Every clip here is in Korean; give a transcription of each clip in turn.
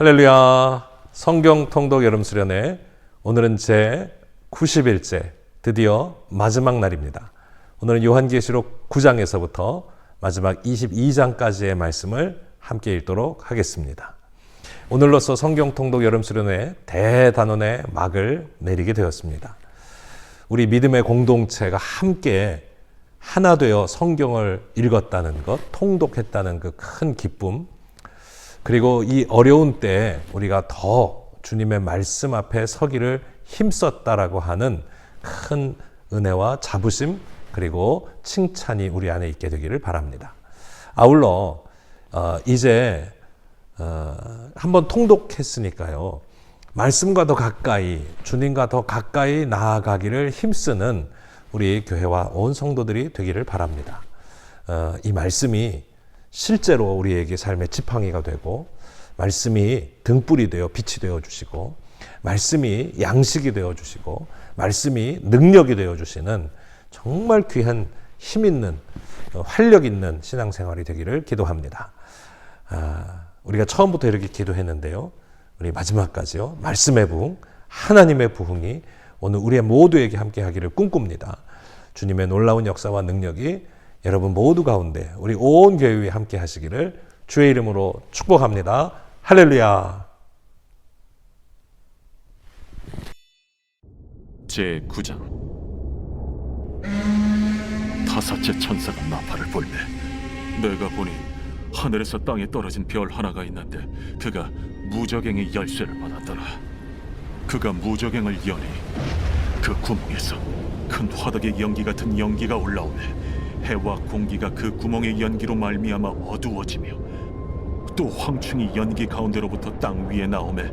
할렐루야. 성경 통독 여름 수련회, 오늘은 제 90일째, 드디어 마지막 날입니다. 오늘은 요한계시록 9장에서부터 마지막 22장까지의 말씀을 함께 읽도록 하겠습니다. 오늘로써 성경 통독 여름 수련회 대단원의 막을 내리게 되었습니다. 우리 믿음의 공동체가 함께 하나 되어 성경을 읽었다는 것, 통독했다는 그 큰 기쁨, 그리고 이 어려운 때에 우리가 더 주님의 말씀 앞에 서기를 힘썼다라고 하는 큰 은혜와 자부심, 그리고 칭찬이 우리 안에 있게 되기를 바랍니다. 아울러 이제 한번 통독했으니까요, 말씀과 더 가까이, 주님과 더 가까이 나아가기를 힘쓰는 우리 교회와 온 성도들이 되기를 바랍니다. 이 말씀이 실제로 우리에게 삶의 지팡이가 되고, 말씀이 등불이 되어 빛이 되어 주시고, 말씀이 양식이 되어 주시고, 말씀이 능력이 되어 주시는 정말 귀한 힘 있는, 활력 있는 신앙생활이 되기를 기도합니다. 우리가 처음부터 이렇게 기도했는데요, 우리 마지막까지요, 말씀의 부흥, 하나님의 부흥이 오늘 우리 모두에게 함께 하기를 꿈꿉니다. 주님의 놀라운 역사와 능력이 여러분 모두 가운데 우리 온 교회 위에 함께 하시기를 주의 이름으로 축복합니다. 할렐루야. 제9장. 다섯째 천사가 나팔을 불매 내가 보니 하늘에서 땅에 떨어진 별 하나가 있는데 그가 무저갱의 열쇠를 받았더라. 그가 무저갱을 여니 그 구멍에서 큰 화덕의 연기 같은 연기가 올라오네. 해와 공기가 그 구멍의 연기로 말미암아 어두워지며 또 황충이 연기 가운데로부터 땅 위에 나오매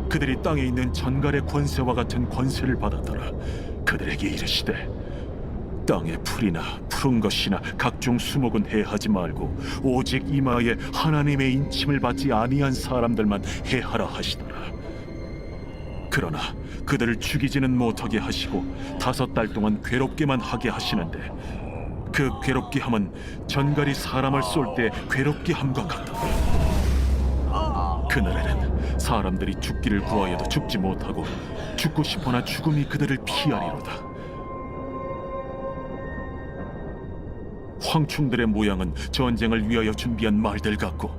그들이 땅에 있는 전갈의 권세와 같은 권세를 받았더라. 그들에게 이르시되 땅의 풀이나 푸른 것이나 각종 수목은 해하지 말고 오직 이마에 하나님의 인침을 받지 아니한 사람들만 해하라 하시더라. 그러나 그들을 죽이지는 못하게 하시고 5달 동안 괴롭게만 하게 하시는데 그 괴롭게 함은 전갈이 사람을 쏠 때 괴롭게 함과 같더라. 그날에는 사람들이 죽기를 구하여도 죽지 못하고 죽고 싶으나 죽음이 그들을 피하리로다. 황충들의 모양은 전쟁을 위하여 준비한 말들 같고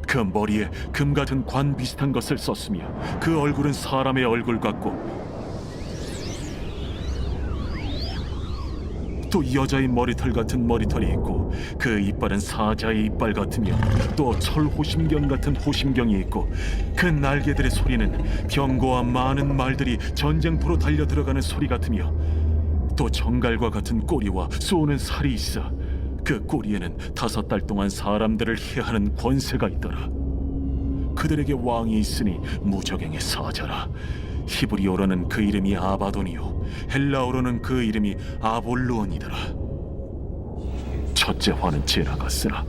그 머리에 금 같은 관 비슷한 것을 썼으며 그 얼굴은 사람의 얼굴 같고 또 여자의 머리털 같은 머리털이 있고 그 이빨은 사자의 이빨 같으며 또 철 호심경 같은 호심경이 있고 그 날개들의 소리는 병거와 많은 말들이 전쟁터로 달려 들어가는 소리 같으며 또 정갈과 같은 꼬리와 쏘는 살이 있어 그 꼬리에는 5달 동안 사람들을 해하는 권세가 있더라. 그들에게 왕이 있으니 무저갱의 사자라. 히브리어로는 그 이름이 아바돈이요 헬라어로는 그 이름이 아볼루온이더라. 첫째 화는 지나갔으나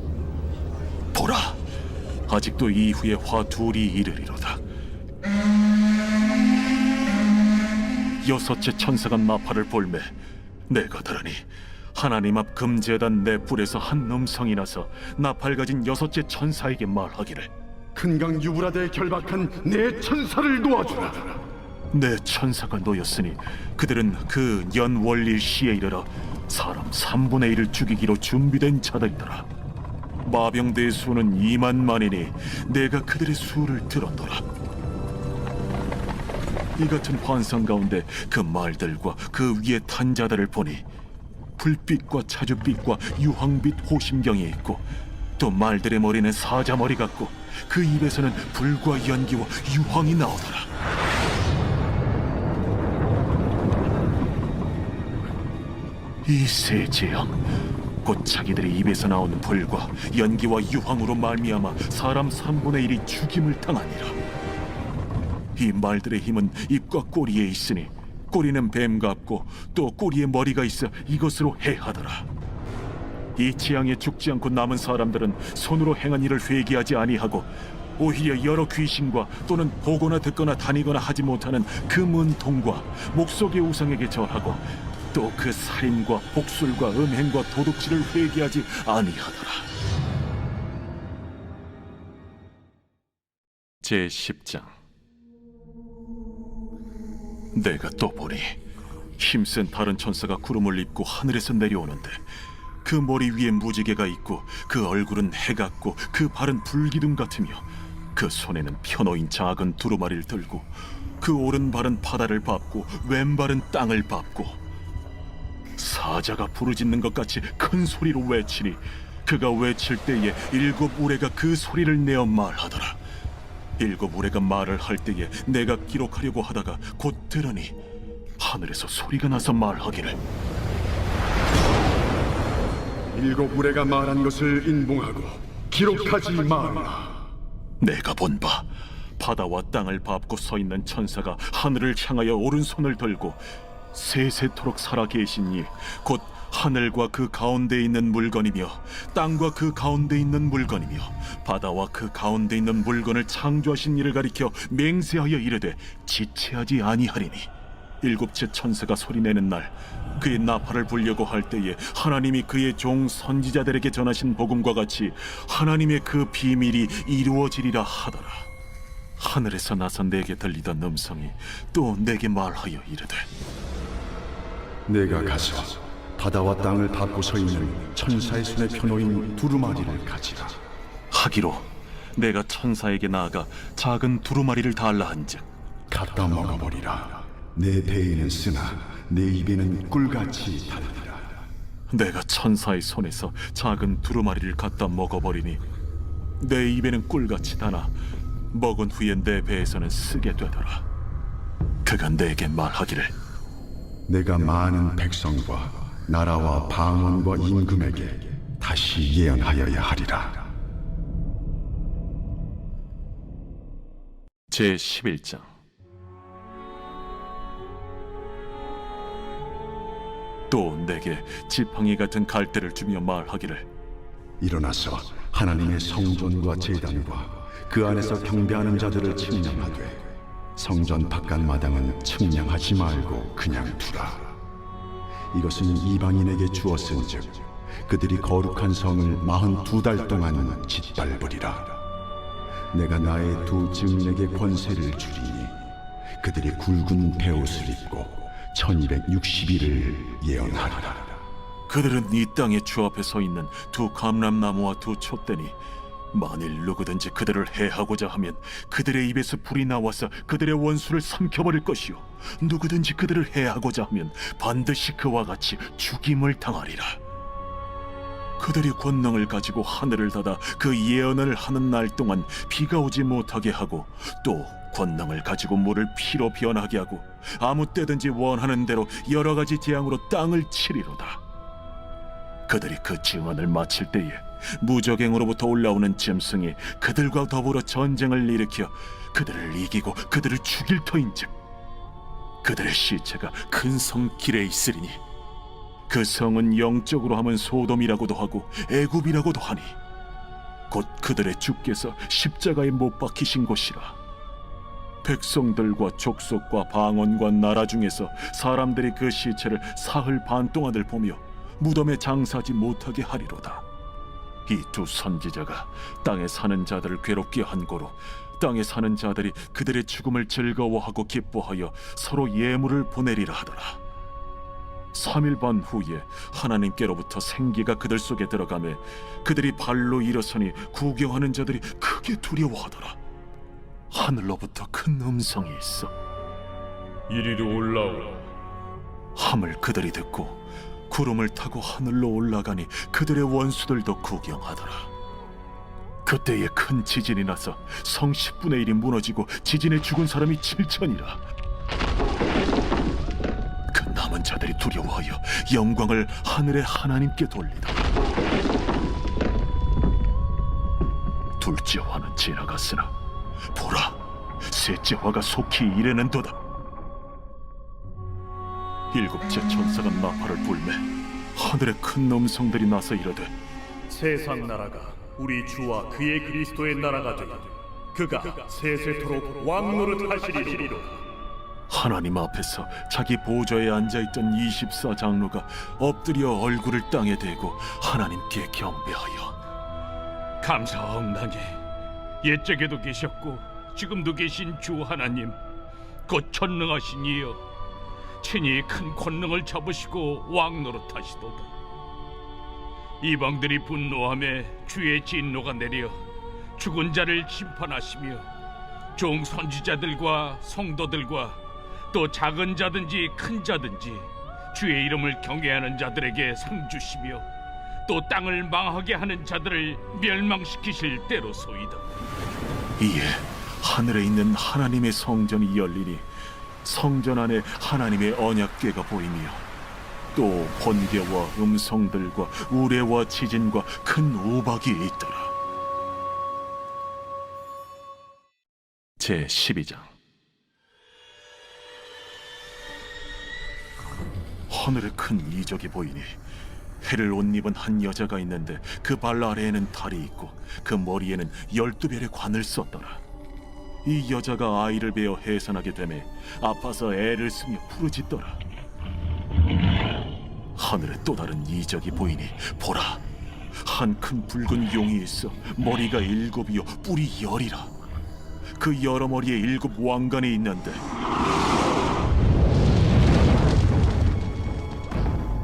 보라, 아직도 이후에 화 둘이 이르리로다. 여섯째 천사가 나팔을 불매 내가 들으니 하나님 앞 금제단 네 뿔에서 한 음성이 나서 나팔 가진 여섯째 천사에게 말하기를 큰강 유브라데에 결박한 내 천사를 놓아주라. 내 천사가 놓였으니 그들은 그 연월일 시에 이르러 사람 3분의 1을 죽이기로 준비된 자들이더라. 마병대의 수는 2만만이니 내가 그들의 수를 들었더라. 이 같은 환상 가운데 그 말들과 그 위에 탄 자들을 보니 불빛과 자줏빛과 유황빛 호심경이 있고 또 말들의 머리는 사자 머리 같고 그 입에서는 불과 연기와 유황이 나오더라. 이 세 재앙 곧 자기들의 입에서 나오는 불과 연기와 유황으로 말미암아 사람 3분의 1이 죽임을 당하니라. 이 말들의 힘은 입과 꼬리에 있으니 꼬리는 뱀 같고 또 꼬리에 머리가 있어 이것으로 해하더라. 이 재앙에 죽지 않고 남은 사람들은 손으로 행한 일을 회개하지 아니하고 오히려 여러 귀신과 또는 보거나 듣거나 다니거나 하지 못하는 그 문통과 목석의 우상에게 절하고 또 그 살인과 복술과 음행과 도둑질을 회개하지 아니하더라. 제10장. 내가 또 보니 힘센 다른 천사가 구름을 입고 하늘에서 내려오는데 그 머리 위에 무지개가 있고 그 얼굴은 해 같고 그 발은 불기둥 같으며 그 손에는 펴놓인 작은 두루마리를 들고 그 오른발은 바다를 밟고 왼발은 땅을 밟고 사자가 부르짖는 것 같이 큰 소리로 외치니 그가 외칠 때에 7 우레가 그 소리를 내어 말하더라. 7 우레가 말을 할 때에 내가 기록하려고 하다가 곧 들으니 하늘에서 소리가 나서 말하기를 7 우레가 말한 것을 인봉하고 기록하지 말라. 내가 본 바 바다와 땅을 밟고 서 있는 천사가 하늘을 향하여 오른손을 들고 세세토록 살아 계시니 곧 하늘과 그 가운데 있는 물건이며 땅과 그 가운데 있는 물건이며 바다와 그 가운데 있는 물건을 창조하신 이를 가리켜 맹세하여 이르되 지체하지 아니하리니 7째 천사가 소리내는 날 그의 나팔을 불려고 할 때에 하나님이 그의 종 선지자들에게 전하신 복음과 같이 하나님의 그 비밀이 이루어지리라 하더라. 하늘에서 나서 내게 들리던 음성이 또 내게 말하여 이르되 내가 가서 바다와 땅을 밟고 서 있는 천사의 손에 펴놓인 두루마리를 가지라. 하기로 내가 천사에게 나아가 작은 두루마리를 달라 한즉 갖다 먹어버리라. 내 배에는 쓰나 내 입에는 꿀같이 달리라. 내가 천사의 손에서 작은 두루마리를 갖다 먹어버리니 내 입에는 꿀같이 다나 먹은 후에 내 배에서는 쓰게 되더라. 그가 내게 말하기를 내가 많은 백성과 나라와 방언과 임금에게 다시 예언하여야 하리라. 제11장. 또 내게 지팡이 같은 갈대를 주며 말하기를 일어나서 하나님의 성전과 제단과 그 안에서 경배하는 자들을 측량하되 성전 바깥 마당은 측량하지 말고 그냥 두라. 이것은 이방인에게 주었은즉 그들이 거룩한 성을 42달 동안 짓밟으리라. 내가 나의 두 증인에게 권세를 주리니 그들이 굵은 베옷을 입고 1260일을 예언하리라. 그들은 이 땅의 주 앞에 서 있는 두 감람나무와 두 촛대니 만일 누구든지 그들을 해하고자 하면 그들의 입에서 불이 나와서 그들의 원수를 삼켜버릴 것이요 누구든지 그들을 해하고자 하면 반드시 그와 같이 죽임을 당하리라. 그들이 권능을 가지고 하늘을 닫아 그 예언을 하는 날 동안 비가 오지 못하게 하고 또 권능을 가지고 물을 피로 변하게 하고 아무 때든지 원하는 대로 여러 가지 재앙으로 땅을 치리로다. 그들이 그 증언을 마칠 때에 무저갱으로부터 올라오는 짐승이 그들과 더불어 전쟁을 일으켜 그들을 이기고 그들을 죽일 터인즉 그들의 시체가 큰 성 길에 있으리니 그 성은 영적으로 하면 소돔이라고도 하고 애굽이라고도 하니 곧 그들의 주께서 십자가에 못 박히신 곳이라. 백성들과 족속과 방언과 나라 중에서 사람들이 그 시체를 사흘 반 동안을 보며 무덤에 장사하지 못하게 하리로다. 이 두 선지자가 땅에 사는 자들을 괴롭게 한 고로 땅에 사는 자들이 그들의 죽음을 즐거워하고 기뻐하여 서로 예물을 보내리라 하더라. 3일 반 후에 하나님께로부터 생기가 그들 속에 들어가매 그들이 발로 일어서니 구경하는 자들이 크게 두려워하더라. 하늘로부터 큰 음성이 있어 이리로 올라오라. 함을 그들이 듣고 구름을 타고 하늘로 올라가니 그들의 원수들도 구경하더라. 그때에 큰 지진이 나서 성 10분의 1이 무너지고 지진에 죽은 사람이 7천이라. 그 남은 자들이 두려워하여 영광을 하늘의 하나님께 돌리더라. 둘째 화는 지나갔으나 보라, 셋째 화가 속히 이르는도다. 7째 천사가 나팔을 불매 하늘에 큰 음성들이 나서 이르되 세상 나라가 우리 주와 그의 그리스도의 나라가 되고 그가 세세토록 왕노릇 하시리로. 하나님 앞에서 자기 보좌에 앉아있던 24장로가 엎드려 얼굴을 땅에 대고 하나님께 경배하여 감사하옵나니 옛적에도 계셨고 지금도 계신 주 하나님, 곧 전능하신 이여, 친히 큰 권능을 잡으시고 왕노릇하시도다. 이방들이 분노하며 주의 진노가 내려 죽은 자를 심판하시며 종 선지자들과 성도들과 또 작은 자든지 큰 자든지 주의 이름을 경외하는 자들에게 상 주시며 또 땅을 망하게 하는 자들을 멸망시키실 때로소이다. 이에 하늘에 있는 하나님의 성전이 열리니 성전 안에 하나님의 언약궤가 보이며 또 번개와 음성들과 우레와 지진과 큰 우박이 있더라. 제 12장. 하늘에 큰 이적이 보이니 해를 옷 입은 한 여자가 있는데 그 발 아래에는 달이 있고 그 머리에는 12별의 관을 썼더라. 이 여자가 아이를 베어 해산하게 되매 아파서 애를 쓰며 부르짖더라. 하늘에 또 다른 이적이 보이니 보라, 한 큰 붉은 용이 있어 머리가 7이요 뿔이 10이라. 그 여러 머리에 7 왕관이 있는데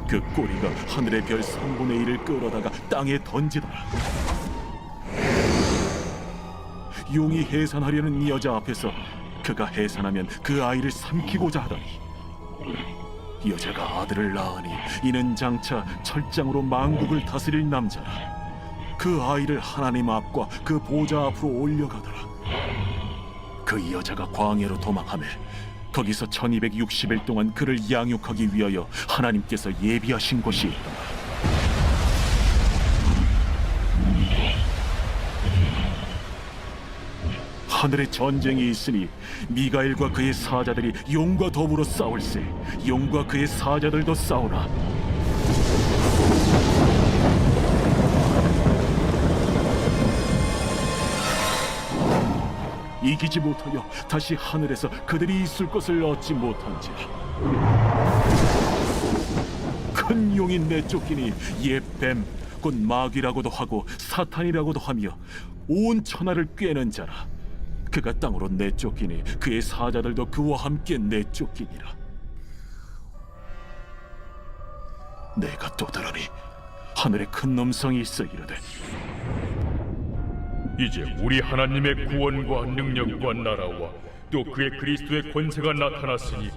그 꼬리가 하늘의 별 3분의 1을 끌어다가 땅에 던지더라. 용이 해산하려는 이 여자 앞에서 그가 해산하면 그 아이를 삼키고자 하더니 여자가 아들을 낳으니 이는 장차 철장으로 만국을 다스릴 남자라. 그 아이를 하나님 앞과 그 보좌 앞으로 올려가더라. 그 여자가 광야로 도망하며 거기서 1260일 동안 그를 양육하기 위하여 하나님께서 예비하신 곳이 있더라. 하늘에 전쟁이 있으니 미가엘과 그의 사자들이 용과 더불어 싸울세. 용과 그의 사자들도 싸우나 이기지 못하여 다시 하늘에서 그들이 있을 것을 얻지 못한지라. 큰 용이 내쫓기니 옛 뱀 곧 마귀라고도 하고 사탄이라고도 하며 온 천하를 꿰는 자라. 그가 땅으로 내쫓기니 그의 사자들도 그와 함께 내쫓기니라. 내가 또 들으니 하늘에 큰 음성이 있어 이르되 이제 우리 하나님의 구원과 능력과 나라와 또 그의 그리스도의 권세가 나타났으니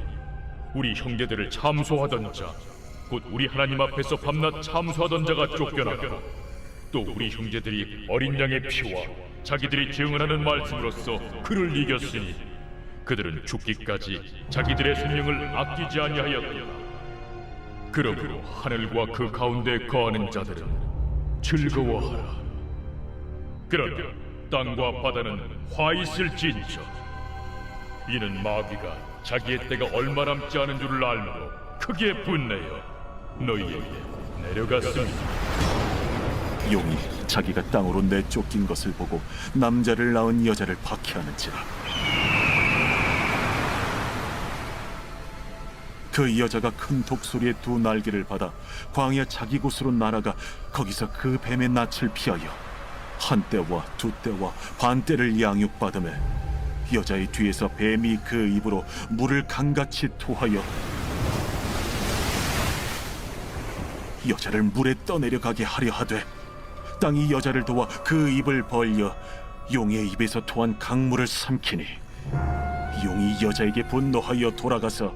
우리 형제들을 참소하던 자, 곧 우리 하나님 앞에서 밤낮 참소하던 자가 쫓겨났고 또 우리 형제들이 어린 양의 피와 자기들이 증언하는 말씀으로써 그를 이겼으니 그들은 죽기까지 자기들의 생명을 아끼지 아니하였다. 그러므로 하늘과 그 가운데 거하는 자들은 즐거워하라. 그러나 땅과 바다는 화 있을진저. 이는 마귀가 자기의 때가 얼마 남지 않은 줄을 알므로 크게 분내어 너희에게 내려갔습니다. 용이 자기가 땅으로 내쫓긴 것을 보고 남자를 낳은 여자를 박해하는지라. 그 여자가 큰 독수리의 2 날개를 받아 광야 자기 곳으로 날아가 거기서 그 뱀의 낯을 피하여 한 때와 2 때와 반 때를 양육받으며 여자의 뒤에서 뱀이 그 입으로 물을 강같이 토하여 여자를 물에 떠내려가게 하려 하되 땅이 여자를 도와 그 입을 벌려 용의 입에서 토한 강물을 삼키니 용이 여자에게 분노하여 돌아가서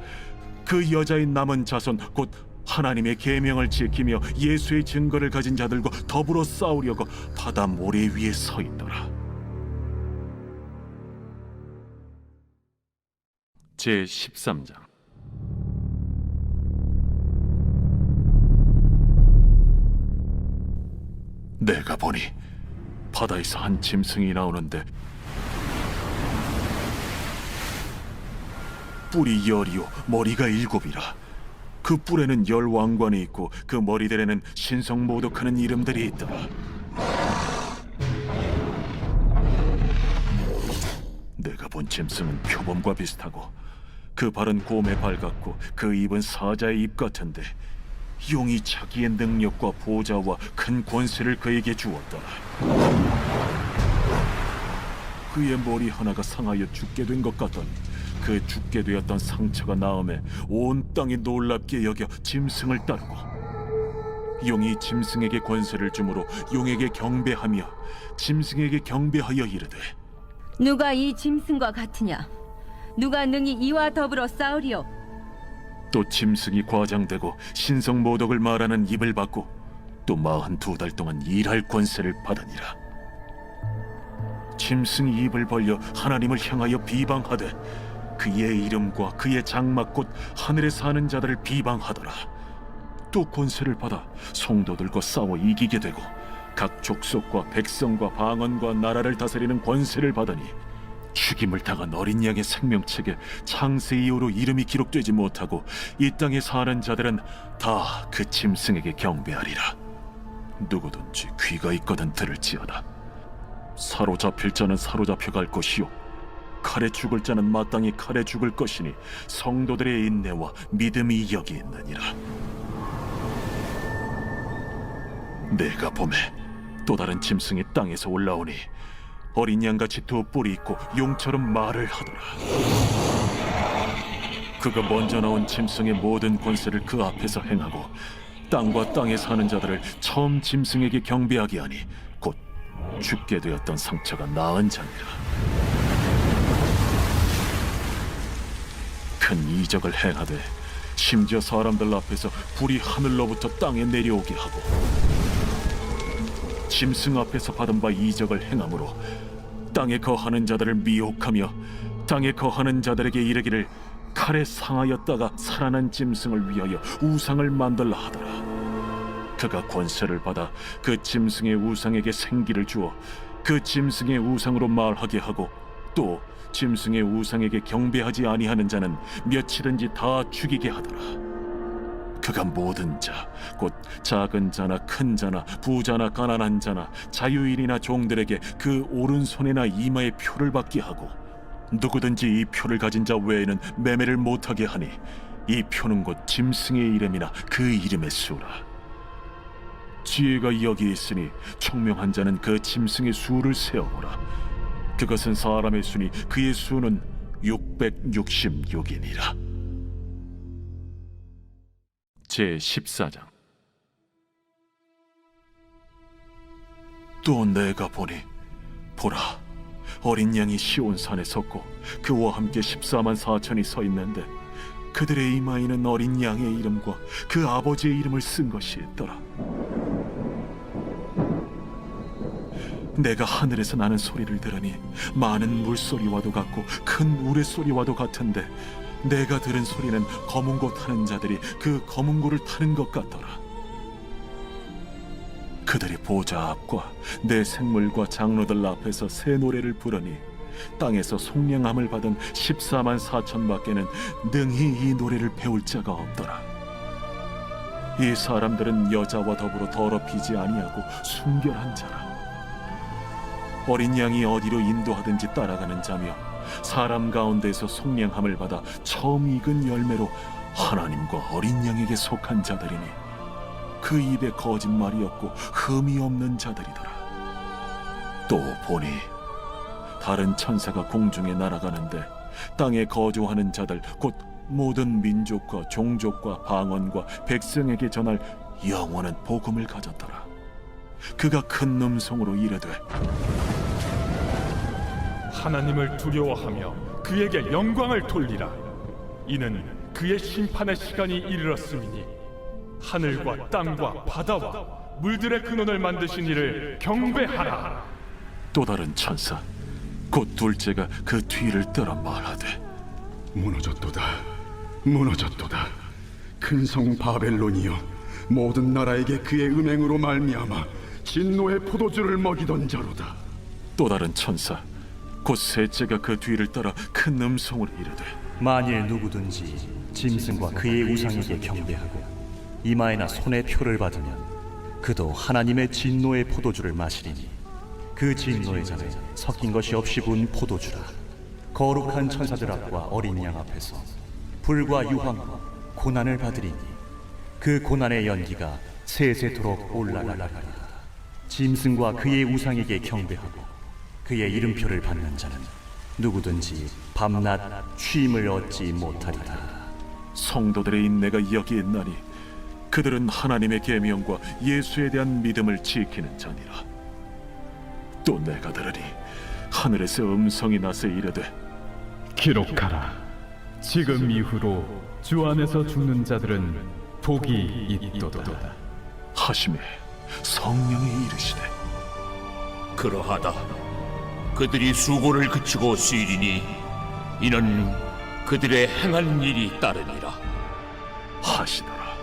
그 여자의 남은 자손 곧 하나님의 계명을 지키며 예수의 증거를 가진 자들과 더불어 싸우려고 바다 모래 위에 서 있더라. 제 13장. 내가 보니 바다에서 한 짐승이 나오는데 뿔이 10이요 머리가 7이라. 그 뿔에는 10 왕관이 있고 그 머리들에는 신성모독하는 이름들이 있더라. 내가 본 짐승은 표범과 비슷하고 그 발은 곰의 발 같고 그 입은 사자의 입 같은데 용이 자기의 능력과 보좌와 큰 권세를 그에게 주었더라. 그의 머리 하나가 상하여 죽게 된 것 같더니 그 죽게 되었던 상처가 나음에 온 땅이 놀랍게 여겨 짐승을 따르고 용이 짐승에게 권세를 주므로 용에게 경배하며 짐승에게 경배하여 이르되 누가 이 짐승과 같으냐? 누가 능히 이와 더불어 싸우리요? 또 짐승이 과장되고 신성 모독을 말하는 입을 받고 또 42달 동안 일할 권세를 받으니라. 짐승이 입을 벌려 하나님을 향하여 비방하되 그의 이름과 그의 장막 곧 하늘에 사는 자들을 비방하더라. 또 권세를 받아 성도들과 싸워 이기게 되고 각 족속과 백성과 방언과 나라를 다스리는 권세를 받으니 죽임을 당한 어린 양의 생명책에 창세 이후로 이름이 기록되지 못하고 이 땅에 사는 자들은 다 그 짐승에게 경배하리라. 누구든지 귀가 있거든 들을지어다. 사로잡힐 자는 사로잡혀 갈 것이요 칼에 죽을 자는 마땅히 칼에 죽을 것이니 성도들의 인내와 믿음이 여기 있느니라. 내가 보매 또 다른 짐승이 땅에서 올라오니 어린 양같이 두 뿔이 있고 용처럼 말을 하더라. 그가 먼저 나온 짐승의 모든 권세를 그 앞에서 행하고 땅과 땅에 사는 자들을 처음 짐승에게 경배하게 하니 곧 죽게 되었던 상처가 나은 자니라. 큰 이적을 행하되 심지어 사람들 앞에서 불이 하늘로부터 땅에 내려오게 하고 짐승 앞에서 받은 바 이적을 행함으로 땅에 거하는 자들을 미혹하며 땅에 거하는 자들에게 이르기를 칼에 상하였다가 살아난 짐승을 위하여 우상을 만들라 하더라. 그가 권세를 받아 그 짐승의 우상에게 생기를 주어 그 짐승의 우상으로 말하게 하고 또 짐승의 우상에게 경배하지 아니하는 자는 며칠든지 다 죽이게 하더라. 그가 모든 자, 곧 작은 자나 큰 자나 부자나 가난한 자나 자유인이나 종들에게 그 오른손이나 이마에 표를 받게 하고 누구든지 이 표를 가진 자 외에는 매매를 못하게 하니 이 표는 곧 짐승의 이름이나 그 이름의 수라. 지혜가 여기 있으니 총명한 자는 그 짐승의 수를 세어보라. 그것은 사람의 수니 그의 수는 666이니라. 제14장. 또 내가 보니 보라 어린 양이 시온산에 섰고 그와 함께 14만 4천이 서 있는데 그들의 이마에는 어린 양의 이름과 그 아버지의 이름을 쓴 것이 있더라. 내가 하늘에서 나는 소리를 들으니 많은 물소리와도 같고 큰 우레소리와도 같은데 내가 들은 소리는 검은 고 타는 자들이 그 검은 고를 타는 것 같더라. 그들이 보좌 앞과 내 생물과 장로들 앞에서 새 노래를 부르니 땅에서 속량함을 받은 14만 4천 밖에는 능히 이 노래를 배울 자가 없더라. 이 사람들은 여자와 더불어 더럽히지 아니하고 순결한 자라. 어린 양이 어디로 인도하든지 따라가는 자며 사람 가운데서 속량함을 받아 처음 익은 열매로 하나님과 어린 양에게 속한 자들이니 그 입에 거짓말이 없고 흠이 없는 자들이더라. 또 보니 다른 천사가 공중에 날아가는데 땅에 거주하는 자들 곧 모든 민족과 종족과 방언과 백성에게 전할 영원한 복음을 가졌더라. 그가 큰 음성으로 이르되 하나님을 두려워하며 그에게 영광을 돌리라. 이는 그의 심판의 시간이 이르렀음이니 하늘과 땅과 바다와 물들의 근원을 만드신 이를 경배하라. 또 다른 천사 곧 둘째가 그 뒤를 따라 말하되 무너졌도다, 무너졌도다. 큰 성 바벨론이여, 모든 나라에게 그의 음행으로 말미암아 진노의 포도주를 먹이던 자로다. 또 다른 천사 곧 셋째가 그 뒤를 따라 큰 음성으로 이르되 만일 누구든지 짐승과 그의 우상에게 경배하고 이마에나 손에 표를 받으면 그도 하나님의 진노의 포도주를 마시리니 그 진노의 잔에 섞인 것이 없이 부은 포도주라. 거룩한 천사들 앞과 어린 양 앞에서 불과 유황과 고난을 받으리니 그 고난의 연기가 세세토록 올라가리라. 짐승과 그의 우상에게 경배하고 그의 이름표를 받는 자는 누구든지 밤낮 쉼을 얻지 못하리라. 성도들의 인내가 여기 있나니 그들은 하나님의 계명과 예수에 대한 믿음을 지키는 자니라. 또 내가 들으니 하늘에서 음성이 나서 이르되 기록하라. 지금 이후로 주 안에서 죽는 자들은 복이 있도다. 하심에 성령이 이르시되 그러하다. 그들이 수고를 그치고 쉬리니 이는 그들의 행한 일이 따르니라 하시더라.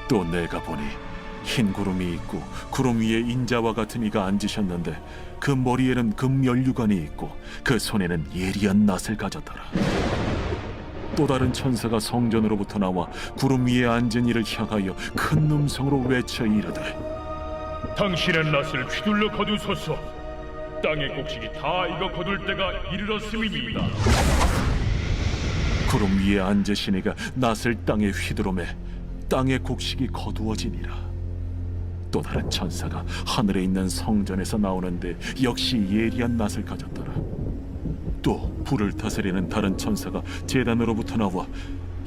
또 내가 보니 흰 구름이 있고 구름 위에 인자와 같은 이가 앉으셨는데 그 머리에는 금면류관이 있고 그 손에는 예리한 낫을 가졌더라. 또 다른 천사가 성전으로부터 나와 구름 위에 앉은 이를 향하여 큰 음성으로 외쳐 이르되 당신의 낫을 휘둘러 거두소서. 땅의 곡식이 다 익어 거둘 때가 이르렀음이니이다. 구름 위에 앉으신 이가 낫을 땅에 휘두르매 땅의 곡식이 거두어지니라. 또 다른 천사가 하늘에 있는 성전에서 나오는데 역시 예리한 낫을 가졌더라. 또 불을 다스리는 다른 천사가 제단으로부터 나와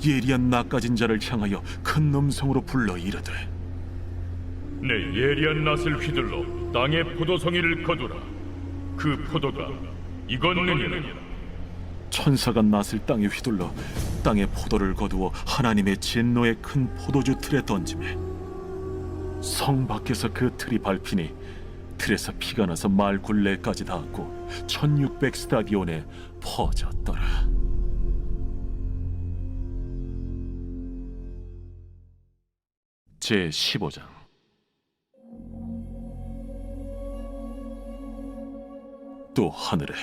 예리한 낫 가진 자를 향하여 큰 음성으로 불러 이르되 내 예리한 낫을 휘둘러 땅의 포도송이를 거두라. 그 포도가 익었느니라. 천사가 낫을 땅에 휘둘러 땅의 포도를 거두어 하나님의 진노의 큰 포도주 틀에 던지매 성 밖에서 그 틀이 밟히니 틀에서 피가 나서 말 굴레까지 닿았고 1600 스타디온에 퍼졌더라. 제 15장. 또 하늘에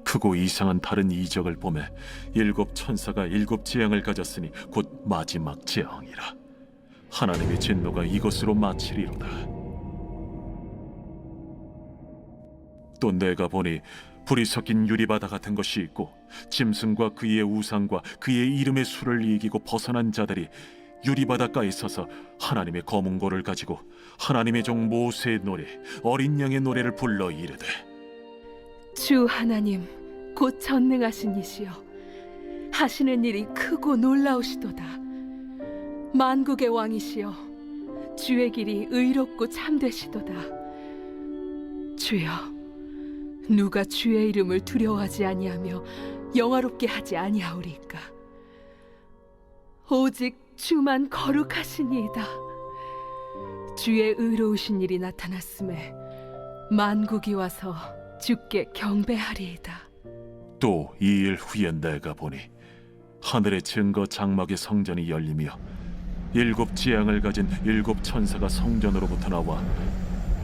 크고 이상한 다른 이적을 보매 일곱 천사가 일곱 재앙을 가졌으니 곧 마지막 재앙이라. 하나님의 진노가 이것으로 마치리로다. 또 내가 보니 불이 섞인 유리바다 같은 것이 있고 짐승과 그의 우상과 그의 이름의 수를 이기고 벗어난 자들이 유리바닷가에 서서 하나님의 검은고를 가지고 하나님의 종 모세의 노래 어린 양의 노래를 불러 이르되 주 하나님 곧 전능하신 이시여 하시는 일이 크고 놀라우시도다. 만국의 왕이시여 주의 길이 의롭고 참되시도다. 주여 누가 주의 이름을 두려워하지 아니하며 영화롭게 하지 아니하오리까. 오직 주만 거룩하시니이다. 주의 의로우신 일이 나타났음에 만국이 와서 주께 경배하리이다. 또 2일 후에 내가 보니 하늘의 증거 장막의 성전이 열리며 일곱 지향을 가진 일곱 천사가 성전으로부터 나와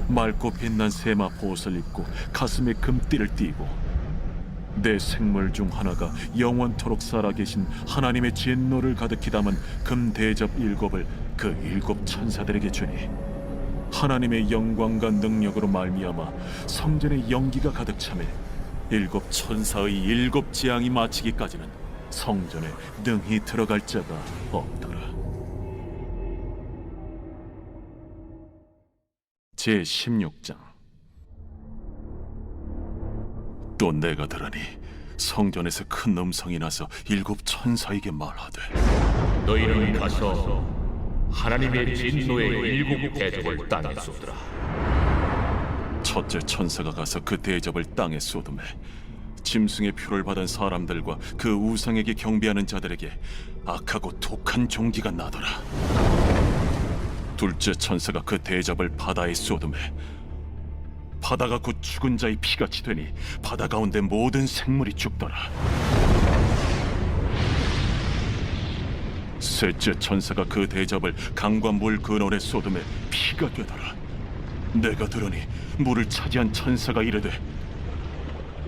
맑고 빛난 세마 보옷을 입고 가슴에 금띠를 띠고 내 생물 중 하나가 영원토록 살아계신 하나님의 진노를 가득히 담은 금 대접 일곱을 그 일곱 천사들에게 주니 하나님의 영광과 능력으로 말미암아 성전에 연기가 가득 차매 일곱 천사의 일곱 재앙이 마치기까지는 성전에 능히 들어갈 자가 없더라. 제 16장. 또 내가 들으니 성전에서 큰 음성이 나서 일곱 천사에게 말하되 너희는 가서 하나님의 진노의 일곱 대접을 땅에 쏟으라. 첫째 천사가 가서 그 대접을 땅에 쏟음에 짐승의 표를 받은 사람들과 그 우상에게 경배하는 자들에게 악하고 독한 종기가 나더라. 둘째 천사가 그 대접을 바다에 쏟음에 바다가 곧 죽은 자의 피같이 되니 바다 가운데 모든 생물이 죽더라. 셋째 천사가 그 대접을 강과 물 근원에 쏟음에 피가 되더라. 내가 들으니 물을 차지한 천사가 이르되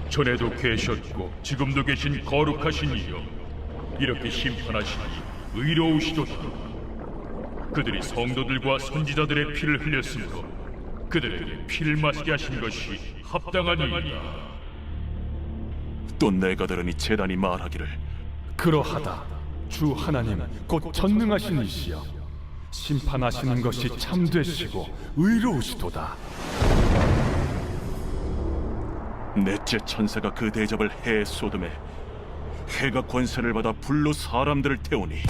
전에도 계셨고 지금도 계신 거룩하신 이여 이렇게 심판하시니 의로우시도다. 그들이 성도들과 선지자들의 피를 흘렸으므로 그들에게 피를 마시게 하신 것이 합당하니이다. 또 내가 들으니 제단이 말하기를 그러하다. 주 하나님 곧 전능하신 이시여 심판하시는 것이 참되시고 의로우시도다. 넷째 천사가 그 대접을 해에 쏟음에 해가 권세를 받아 불로 사람들을 태우니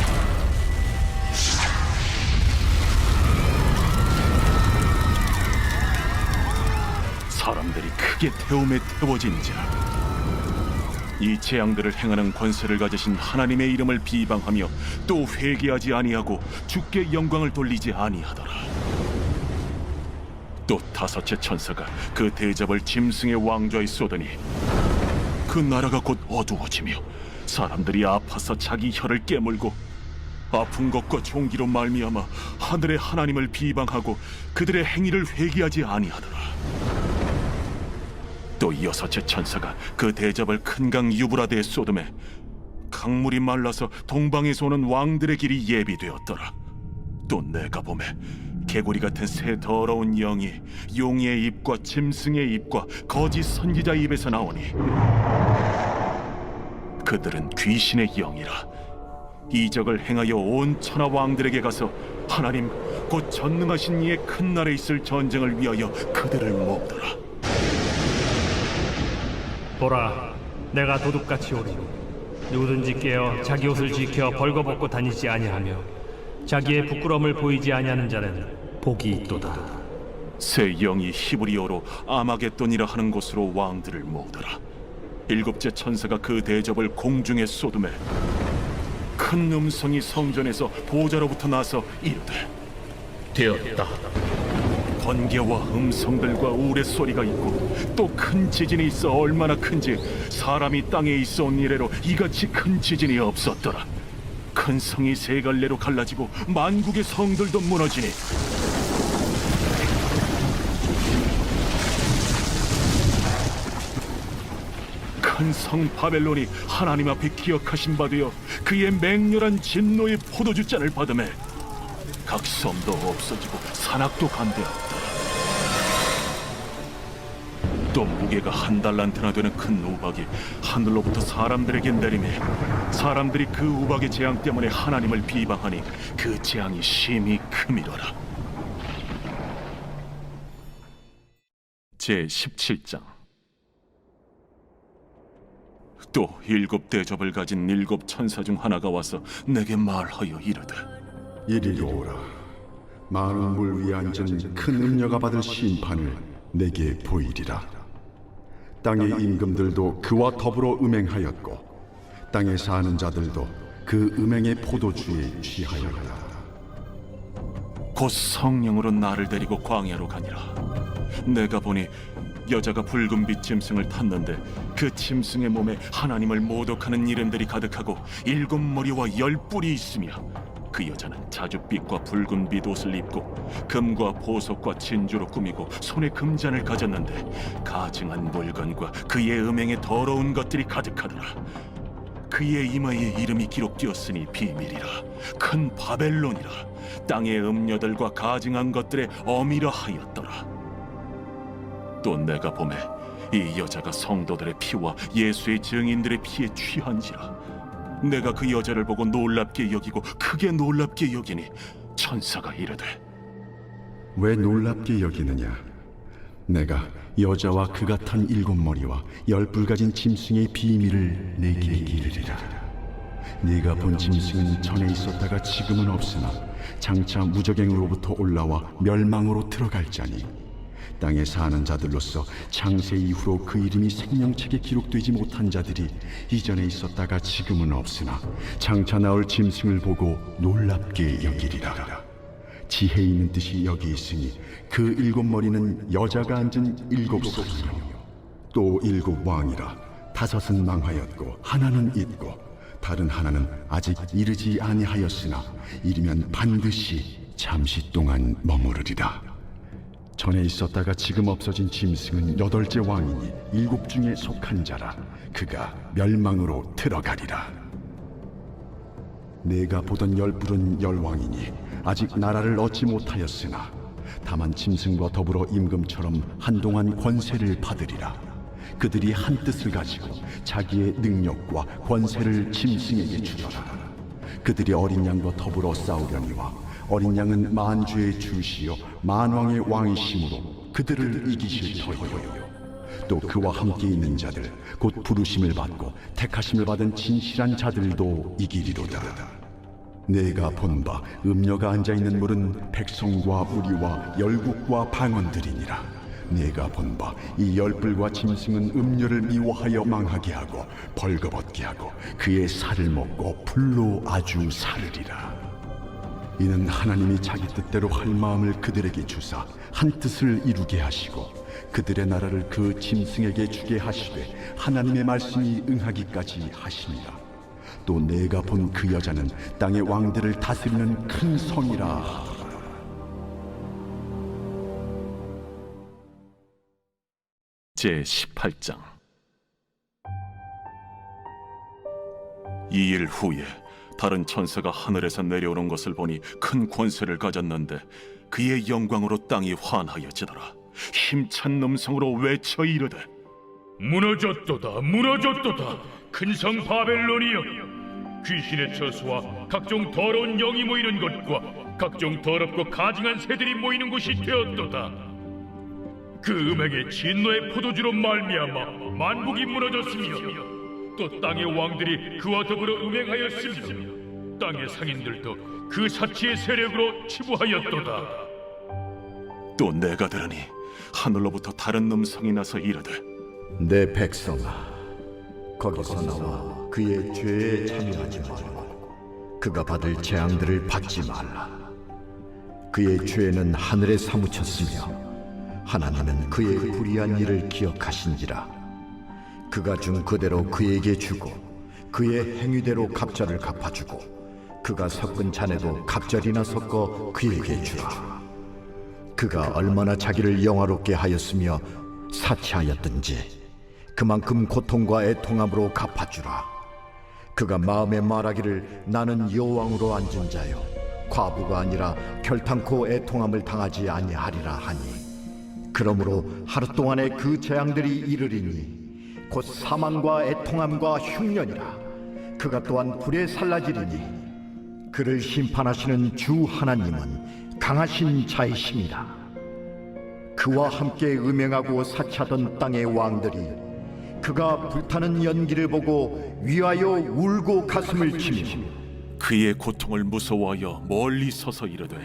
사람들이 크게 태움에 태워진지라. 이 재앙들을 행하는 권세를 가지신 하나님의 이름을 비방하며 또 회개하지 아니하고 주께 영광을 돌리지 아니하더라. 또 다섯째 천사가 그 대접을 짐승의 왕좌에 쏟으니 그 나라가 곧 어두워지며 사람들이 아파서 자기 혀를 깨물고 아픈 것과 종기로 말미암아 하늘의 하나님을 비방하고 그들의 행위를 회개하지 아니하더라. 또 여섯째 천사가 그 대접을 큰 강 유브라데에 쏟음에 강물이 말라서 동방에서 오는 왕들의 길이 예비되었더라. 또 내가 보매 개구리 같은 새 더러운 영이 용의 입과 짐승의 입과 거짓 선지자 입에서 나오니 그들은 귀신의 영이라. 이적을 행하여 온 천하 왕들에게 가서 하나님 곧 전능하신 이의 큰 날에 있을 전쟁을 위하여 그들을 모으더라. 보라, 내가 도둑같이 오리니 누구든지 깨어 자기 옷을 지켜 벌거벗고 다니지 아니하며 자기의 부끄러움을 보이지 아니하는 자는 복이 있도다. 새 영이 히브리어로 아마겟돈이라 하는 곳으로 왕들을 모으더라. 일곱째 천사가 그 대접을 공중에 쏟음에 큰 음성이 성전에서 보좌로부터 나서 이르되 되었다. 번개와 음성들과 우레소리가 있고 또 큰 지진이 있어 얼마나 큰지 사람이 땅에 있어 온 이래로 이같이 큰 지진이 없었더라. 큰 성이 세 갈래로 갈라지고 만국의 성들도 무너지니 큰 성 바벨론이 하나님 앞에 기억하신 바 되어 그의 맹렬한 진노의 포도주잔을 받으매 각 섬도 없어지고 산악도 간대하였다. 또 무게가 1달란트나 되는 큰 우박이 하늘로부터 사람들에게 내리매 사람들이 그 우박의 재앙 때문에 하나님을 비방하니 그 재앙이 심히 크미더라. 제17장. 또 일곱 대접을 가진 일곱 천사 중 하나가 와서 내게 말하여 이르되 이리로 오라. 많은 물 위에 앉은 큰 음녀가 받을 심판을 내게 보이리라. 땅의 임금들도 그와 더불어 음행하였고 땅에 사는 자들도 그 음행의 포도주에 취하였다. 곧 성령으로 나를 데리고 광야로 가니라. 내가 보니 여자가 붉은빛 짐승을 탔는데 그 짐승의 몸에 하나님을 모독하는 이름들이 가득하고 7머리와 10뿔이 있으며 그 여자는 자줏빛과 붉은빛 옷을 입고 금과 보석과 진주로 꾸미고 손에 금잔을 가졌는데 가증한 물건과 그의 음행에 더러운 것들이 가득하더라. 그의 이마에 이름이 기록되었으니 비밀이라. 큰 바벨론이라. 땅의 음녀들과 가증한 것들의 어미라 하였더라. 또 내가 보매 이 여자가 성도들의 피와 예수의 증인들의 피에 취한지라. 내가 그 여자를 보고 놀랍게 여기고 크게 놀랍게 여기니 천사가 이르되 왜 놀랍게 여기느냐? 내가 여자와 그가 탄 7머리와 10뿔 가진 짐승의 비밀을 내게 이르리라. 네가 본 짐승은 전에 있었다가 지금은 없으나 장차 무저갱으로부터 올라와 멸망으로 들어갈 자니 땅에 사는 자들로서 창세 이후로 그 이름이 생명책에 기록되지 못한 자들이 이전에 있었다가 지금은 없으나 장차 나올 짐승을 보고 놀랍게 여기리라. 지혜 있는 뜻이 여기 있으니 그 7머리는 여자가 앉은 7소이며 또 7왕이라. 5은 망하였고 하나는 있고 다른 하나는 아직 이르지 아니하였으나 이르면 반드시 잠시 동안 머무르리라. 전에 있었다가 지금 없어진 짐승은 8째 왕이니 7 중에 속한 자라. 그가 멸망으로 들어가리라. 내가 보던 10뿔은 10왕이니 아직 나라를 얻지 못하였으나 다만 짐승과 더불어 임금처럼 한동안 권세를 받으리라. 그들이 한 뜻을 가지고 자기의 능력과 권세를 짐승에게 주더라. 그들이 어린 양과 더불어 싸우려니와 어린 양은 만주의 주시요 만왕의 왕이심으로 그들을 이기실 터이요. 또 그와 함께 있는 자들 곧 부르심을 받고 택하심을 받은 진실한 자들도 이기리로다. 내가 본 바 음녀가 앉아있는 물은 백성과 무리와 열국과 방언들이니라. 내가 본 바 이 열불과 짐승은 음녀를 미워하여 망하게 하고 벌거벗게 하고 그의 살을 먹고 불로 아주 사르리라. 이는 하나님이 자기 뜻대로 할 마음을 그들에게 주사 한 뜻을 이루게 하시고 그들의 나라를 그 짐승에게 주게 하시되 하나님의 말씀이 응하기까지 하십니다. 또 내가 본 그 여자는 땅의 왕들을 다스리는 큰 성이라 하더라. 제18장. 이 일 후에 다른 천사가 하늘에서 내려오는 것을 보니 큰 권세를 가졌는데 그의 영광으로 땅이 환하여지더라. 힘찬 음성으로 외쳐 이르되 무너졌도다 무너졌도다 큰 성 바벨론이여 귀신의 처소와 각종 더러운 영이 모이는 것과 각종 더럽고 가증한 새들이 모이는 곳이 되었도다. 그 음행의 진노의 포도주로 말미암아 만국이 무너졌으며 또 땅의 왕들이 그와 더불어 음행하였으며 땅의 상인들도 그 사치의 세력으로 치부하였도다. 또 내가 들으니 하늘로부터 다른 음성이 나서 이르되 내 백성아, 거기서 나와 그의 죄에 참여하지 말고 그가 받을 재앙들을 받지 말라. 그의 죄는 하늘에 사무쳤으며 하나님은 그의 불의한 일을 기억하신지라. 그가 준 그대로 그에게 주고 그의 행위대로 갑절을 갚아주고 그가 섞은 잔에도 갑절이나 섞어 그에게 주라. 그가 얼마나 자기를 영화롭게 하였으며 사치하였든지 그만큼 고통과 애통함으로 갚아주라. 그가 마음에 말하기를 나는 여호왕으로 앉은 자요 과부가 아니라 결탄코 애통함을 당하지 아니하리라 하니 그러므로 하루 동안에 그 재앙들이 이르리니 곧 사망과 애통함과 흉년이라. 그가 또한 불에 살라지리니 그를 심판하시는 주 하나님은 강하신 자이심이라. 그와 함께 음행하고 사치하던 땅의 왕들이 그가 불타는 연기를 보고 위하여 울고 가슴을 치며 그의 고통을 무서워하여 멀리 서서 이르되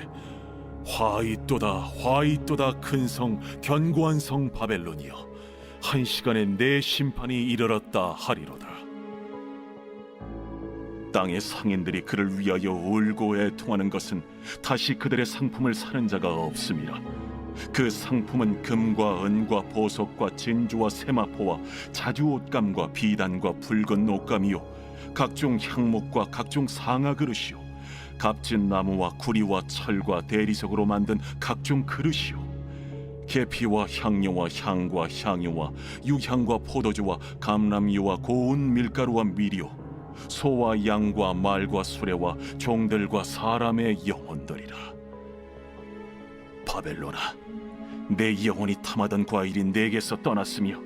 화이또다 화이또다 큰 성 견고한 성 바벨론이여 한 시간에 내 심판이 이르렀다 하리로다. 땅의 상인들이 그를 위하여 울고 애통하는 것은 다시 그들의 상품을 사는 자가 없음이라. 그 상품은 금과 은과 보석과 진주와 세마포와 자주 옷감과 비단과 붉은 옷감이요 각종 향목과 각종 상아 그릇이요 값진 나무와 구리와 철과 대리석으로 만든 각종 그릇이요 계피와 향료와 향과 향유와 유향과 포도주와 감람유와 고운 밀가루와 밀이요 소와 양과 말과 수레와 종들과 사람의 영혼들이라. 바벨론아, 내 영혼이 탐하던 과일이 내게서 떠났으며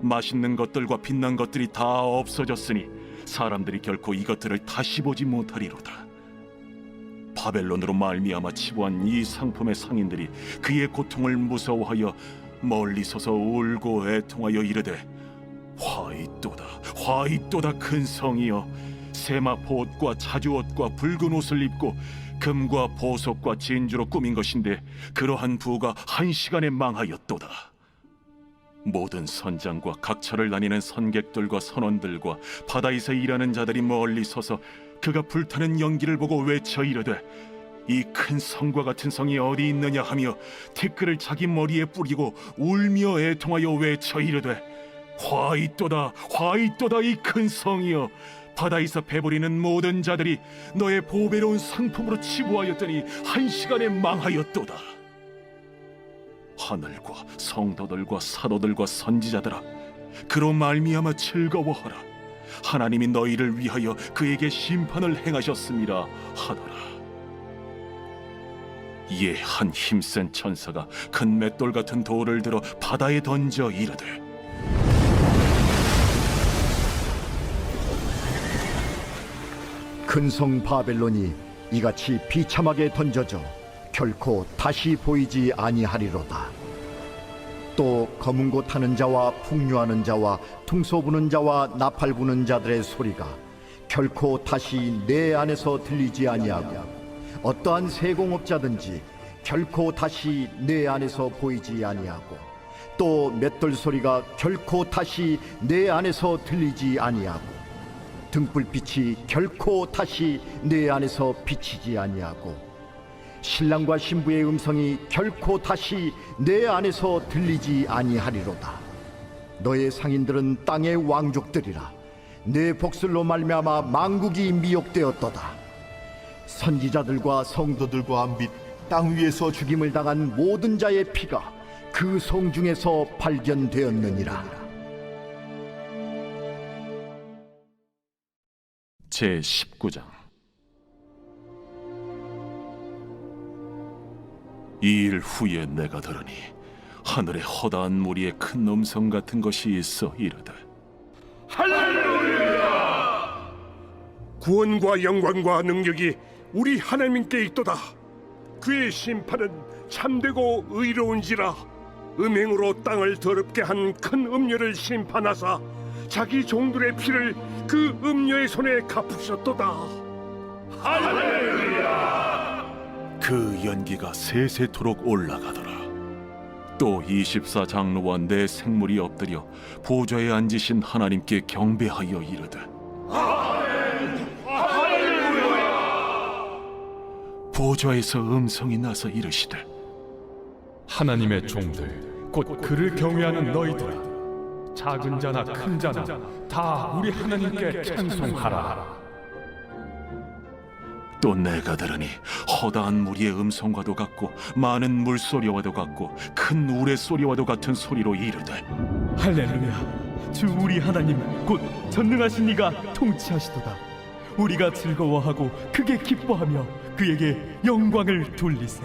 맛있는 것들과 빛난 것들이 다 없어졌으니 사람들이 결코 이것들을 다시 보지 못하리로다. 바벨론으로 말미암아 치부한 이 상품의 상인들이 그의 고통을 무서워하여 멀리 서서 울고 애통하여 이르되 화이또다 화이또다 큰 성이여 세마포 옷과 자주 옷과 붉은 옷을 입고 금과 보석과 진주로 꾸민 것인데 그러한 부가 한 시간에 망하였도다. 모든 선장과 각처를 다니는 선객들과 선원들과 바다에서 일하는 자들이 멀리 서서 그가 불타는 연기를 보고 외쳐 이르되 이 큰 성과 같은 성이 어디 있느냐 하며 티끌을 자기 머리에 뿌리고 울며 애통하여 외쳐 이르되 화이또다 화이또다 이 큰 성이여 바다에서 배부리는 모든 자들이 너의 보배로운 상품으로 치부하였더니 한 시간에 망하였도다. 하늘과 성도들과 사도들과 선지자들아, 그로 말미암아 즐거워하라. 하나님이 너희를 위하여 그에게 심판을 행하셨음이라 하더라. 이에 한 힘센 천사가 큰 맷돌 같은 돌을 들어 바다에 던져 이르되 큰 성 바벨론이 이같이 비참하게 던져져 결코 다시 보이지 아니하리로다. 또 검은 고 타는 자와 풍류하는 자와 퉁소 부는 자와 나팔 부는 자들의 소리가 결코 다시 내 안에서 들리지 아니하고 어떠한 세공업자든지 결코 다시 내 안에서 보이지 아니하고 또 맷돌 소리가 결코 다시 내 안에서 들리지 아니하고 등불빛이 결코 다시 내 안에서 비치지 아니하고 신랑과 신부의 음성이 결코 다시 내 안에서 들리지 아니하리로다. 너의 상인들은 땅의 왕족들이라. 내 복술로 말미암아 만국이 미혹되었도다. 선지자들과 성도들과 및 땅 위에서 죽임을 당한 모든 자의 피가 그 성 중에서 발견되었느니라. 제 19장. 이 일 후에 내가 들으니 하늘에 허다한 무리의 큰 음성 같은 것이 있어 이르되 할렐루야! 구원과 영광과 능력이 우리 하나님께 있도다. 그의 심판은 참되고 의로운지라. 음행으로 땅을 더럽게 한 큰 음녀를 심판하사 자기 종들의 피를 그 음녀의 손에 갚으셨도다. 할렐루야! 그 연기가 세세토록 올라가더라. 또 24장로와 내 생물이 엎드려 보좌에 앉으신 하나님께 경배하여 이르되 보좌에서 음성이 나서 이르시되 하나님의 종들 곧 그를 경외하는 너희들아, 작은 자나 큰 자나 다 우리 하나님께 찬송하라. 또 내가 들으니 허다한 무리의 음성과도 같고 많은 물소리와도 같고 큰 우레소리와도 같은 소리로 이르되 할렐루야! 주 우리 하나님 곧 전능하신 이가 통치하시도다. 우리가 즐거워하고 크게 기뻐하며 그에게 영광을 돌리세.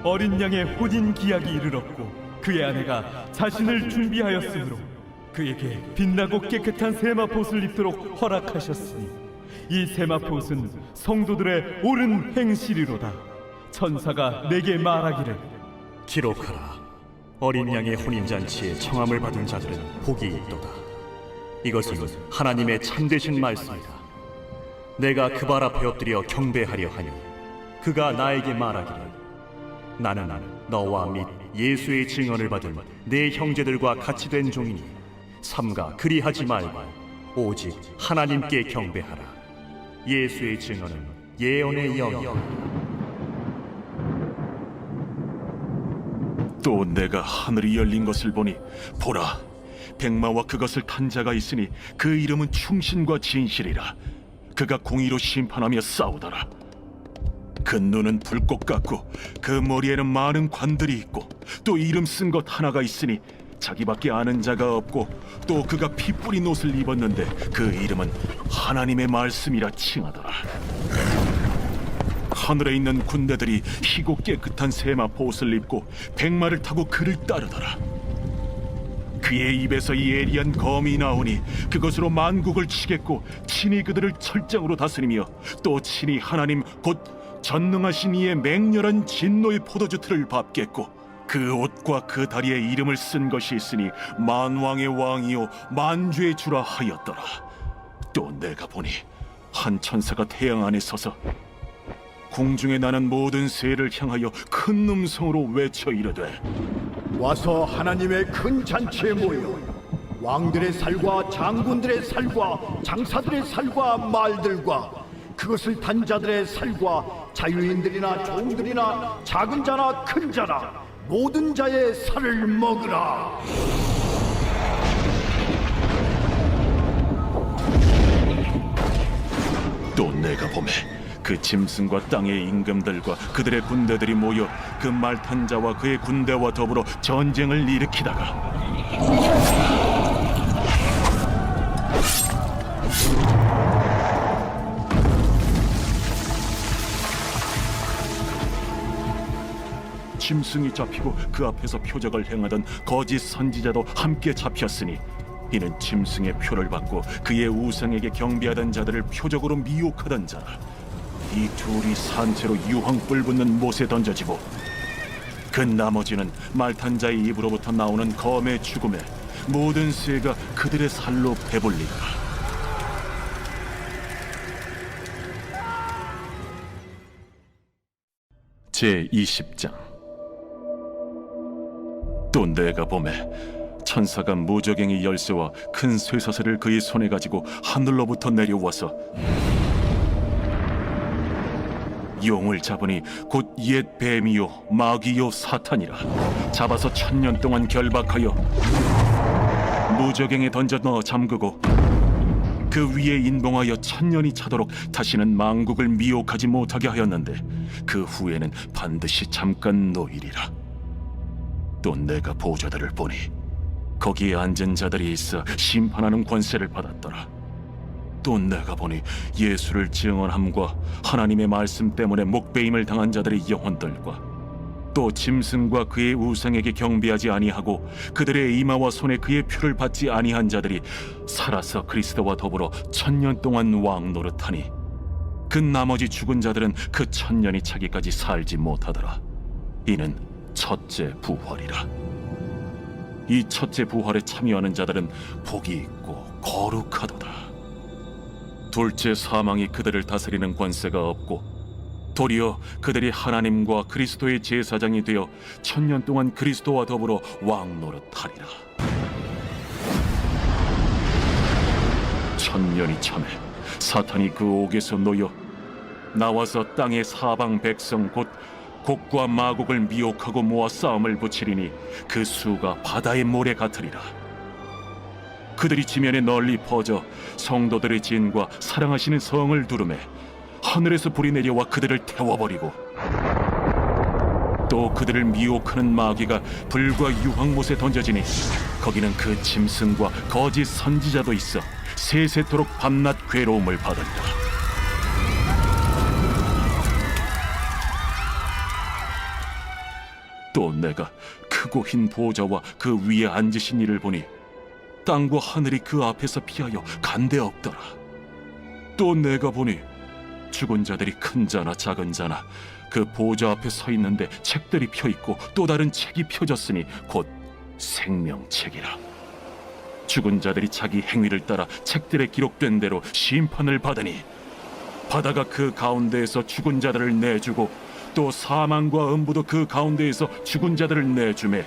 어린 양의 혼인 기약이 이르렀고 그의 아내가 자신을 준비하였으므로 그에게 빛나고 깨끗한 세마포옷을 입도록 허락하셨으니 이 세마포옷은 성도들의 옳은 행실이로다. 천사가 내게 말하기를 기록하라. 어린 양의 혼인잔치에 청함을 받은 자들은 복이 있도다. 이것은 하나님의 참되신 말씀이다. 내가 그 발 앞에 엎드려 경배하려 하니 그가 나에게 말하기를 나는 너와 및 예수의 증언을 받은 내 형제들과 같이 된 종이니 삼가 그리하지 말고 오직 하나님께 경배하라. 예수의 증언은 예언의 영이다. 또 내가 하늘이 열린 것을 보니 보라, 백마와 그것을 탄 자가 있으니 그 이름은 충신과 진실이라. 그가 공의로 심판하며 싸우더라. 그 눈은 불꽃 같고 그 머리에는 많은 관들이 있고 또 이름 쓴 것 하나가 있으니 자기밖에 아는 자가 없고 또 그가 피 뿌린 옷을 입었는데 그 이름은 하나님의 말씀이라 칭하더라. 하늘에 있는 군대들이 희고 깨끗한 세마포 옷을 입고 백마를 타고 그를 따르더라. 그의 입에서 예리한 검이 나오니 그것으로 만국을 치겠고 친히 그들을 철장으로 다스리며 또 친히 하나님 곧 전능하신 이의 맹렬한 진노의 포도주 틀을 밟겠고 그 옷과 그 다리에 이름을 쓴 것이 있으니 만왕의 왕이요 만주의 주라 하였더라. 또 내가 보니 한 천사가 태양 안에 서서 공중에 나는 모든 새를 향하여 큰 음성으로 외쳐 이르되 와서 하나님의 큰 잔치에 모여 왕들의 살과 장군들의 살과 장사들의 살과 말들과 그것을 단 자들의 살과 자유인들이나 종들이나 작은 자나 큰 자나 모든 자의 살을 먹으라. 또 내가 보매 그 짐승과 땅의 임금들과 그들의 군대들이 모여 그 말 탄 자와 그의 군대와 더불어 전쟁을 일으키다가 짐승이 잡히고 그 앞에서 표적을 행하던 거짓 선지자도 함께 잡혔으니 이는 짐승의 표를 받고 그의 우상에게 경배하던 자들을 표적으로 미혹하던 자라. 이 둘이 산채로 유황불 붙는 못에 던져지고 그 나머지는 말탄 자의 입으로부터 나오는 검의 죽음에 모든 쇠가 그들의 살로 배불리라. 제20장. 또 내가 보매 천사가 무저갱이 열쇠와 큰 쇠사슬을 그의 손에 가지고 하늘로부터 내려와서 용을 잡으니 곧 옛 뱀이요 마귀요 사탄이라. 잡아서 1000년 동안 결박하여 무저갱에 던져 넣어 잠그고 그 위에 인봉하여 1000년이 차도록 다시는 만국을 미혹하지 못하게 하였는데 그 후에는 반드시 잠깐 놓이리라. 또 내가 보좌들을 보니 거기에 앉은 자들이 있어 심판하는 권세를 받았더라. 또 내가 보니 예수를 증언함과 하나님의 말씀 때문에 목배임을 당한 자들의 영혼들과 또 짐승과 그의 우상에게 경배하지 아니하고 그들의 이마와 손에 그의 표를 받지 아니한 자들이 살아서 그리스도와 더불어 1000년 동안 왕노릇하니 그 나머지 죽은 자들은 그 1000년이 차기까지 살지 못하더라. 이는 첫째 부활이라. 이 첫째 부활에 참여하는 자들은 복이 있고 거룩하도다. 둘째 사망이 그들을 다스리는 권세가 없고 도리어 그들이 하나님과 그리스도의 제사장이 되어 1000년 동안 그리스도와 더불어 왕노릇하리라. 1000년이 참에 사탄이 그 옥에서 놓여 나와서 땅의 사방 백성 곧 곡과 마곡을 미혹하고 모아 싸움을 붙이리니 그 수가 바다의 모래 같으리라. 그들이 지면에 널리 퍼져 성도들의 진과 사랑하시는 성을 두르매 하늘에서 불이 내려와 그들을 태워버리고 또 그들을 미혹하는 마귀가 불과 유황못에 던져지니 거기는 그 짐승과 거짓 선지자도 있어 세세토록 밤낮 괴로움을 받으리라. 또 내가 크고 흰 보좌와 그 위에 앉으신 이를 보니 땅과 하늘이 그 앞에서 피하여 간데 없더라. 또 내가 보니 죽은 자들이 큰 자나 작은 자나 그 보좌 앞에 서 있는데 책들이 펴 있고 또 다른 책이 펴졌으니 곧 생명책이라. 죽은 자들이 자기 행위를 따라 책들에 기록된 대로 심판을 받으니 바다가 그 가운데에서 죽은 자들을 내주고 또 사망과 음부도 그 가운데에서 죽은 자들을 내주매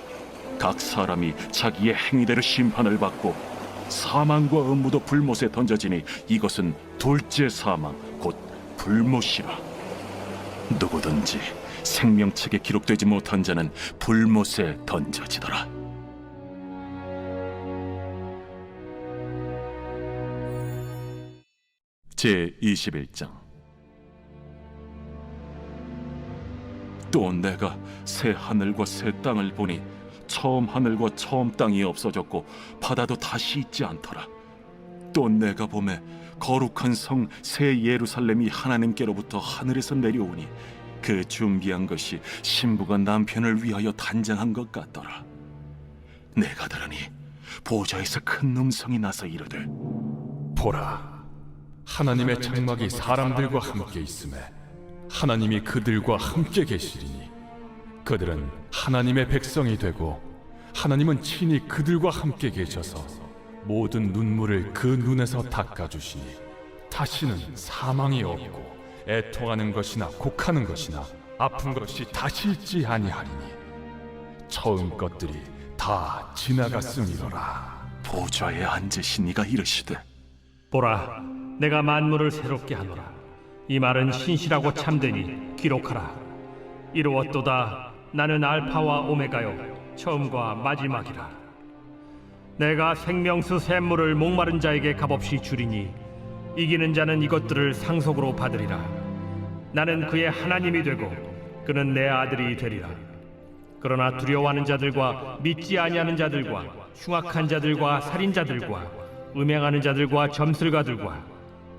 각 사람이 자기의 행위대로 심판을 받고 사망과 음부도 불못에 던져지니 이것은 둘째 사망 곧 불못이라. 누구든지 생명책에 기록되지 못한 자는 불못에 던져지더라. 제21장. 또 내가 새 하늘과 새 땅을 보니 처음 하늘과 처음 땅이 없어졌고 바다도 다시 있지 않더라. 또 내가 보매 거룩한 성 새 예루살렘이 하나님께로부터 하늘에서 내려오니 그 준비한 것이 신부가 남편을 위하여 단장한 것 같더라. 내가 들으니 보좌에서 큰 음성이 나서 이르되 보라, 하나님의 장막이 사람들과 함께 있음에 하나님이 그들과 함께 계시리니 그들은 하나님의 백성이 되고 하나님은 친히 그들과 함께 계셔서 모든 눈물을 그 눈에서 닦아주시니 다시는 사망이 없고 애통하는 것이나 곡하는 것이나 아픈 것이 다시 있지 아니하리니 처음 것들이 다 지나갔음이로라. 보좌에 앉으신 이가 이르시되 보라, 내가 만물을 새롭게 하노라. 이 말은 신실하고 참되니 기록하라. 이루었도다. 나는 알파와 오메가요 처음과 마지막이라. 내가 생명수 샘물을 목마른 자에게 값없이 주리니 이기는 자는 이것들을 상속으로 받으리라. 나는 그의 하나님이 되고 그는 내 아들이 되리라. 그러나 두려워하는 자들과 믿지 아니하는 자들과 흉악한 자들과 살인자들과 음행하는 자들과 점술가들과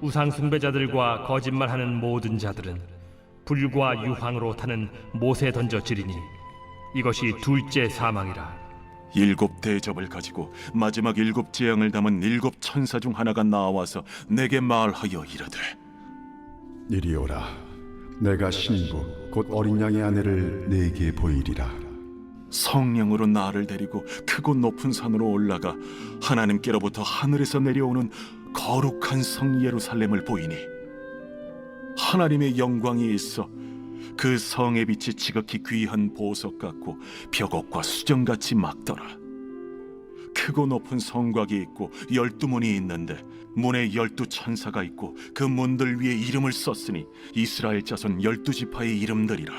우상 숭배자들과 거짓말하는 모든 자들은 불과 유황으로 타는 못에 던져지리니 이것이 둘째 사망이라. 7 대접을 가지고 마지막 7 재앙을 담은 7 천사 중 하나가 나와서 내게 말하여 이르되 이리 오라. 내가 신부 곧 어린 양의 아내를 네게 보이리라. 성령으로 나를 데리고 크고 높은 산으로 올라가 하나님께로부터 하늘에서 내려오는 거룩한 성 예루살렘을 보이니 하나님의 영광이 있어 그 성의 빛이 지극히 귀한 보석 같고 벽옥과 수정같이 막더라. 크고 높은 성곽이 있고 12문이 있는데 문에 12천사가 있고 그 문들 위에 이름을 썼으니 이스라엘 자손 12지파의 이름들이라.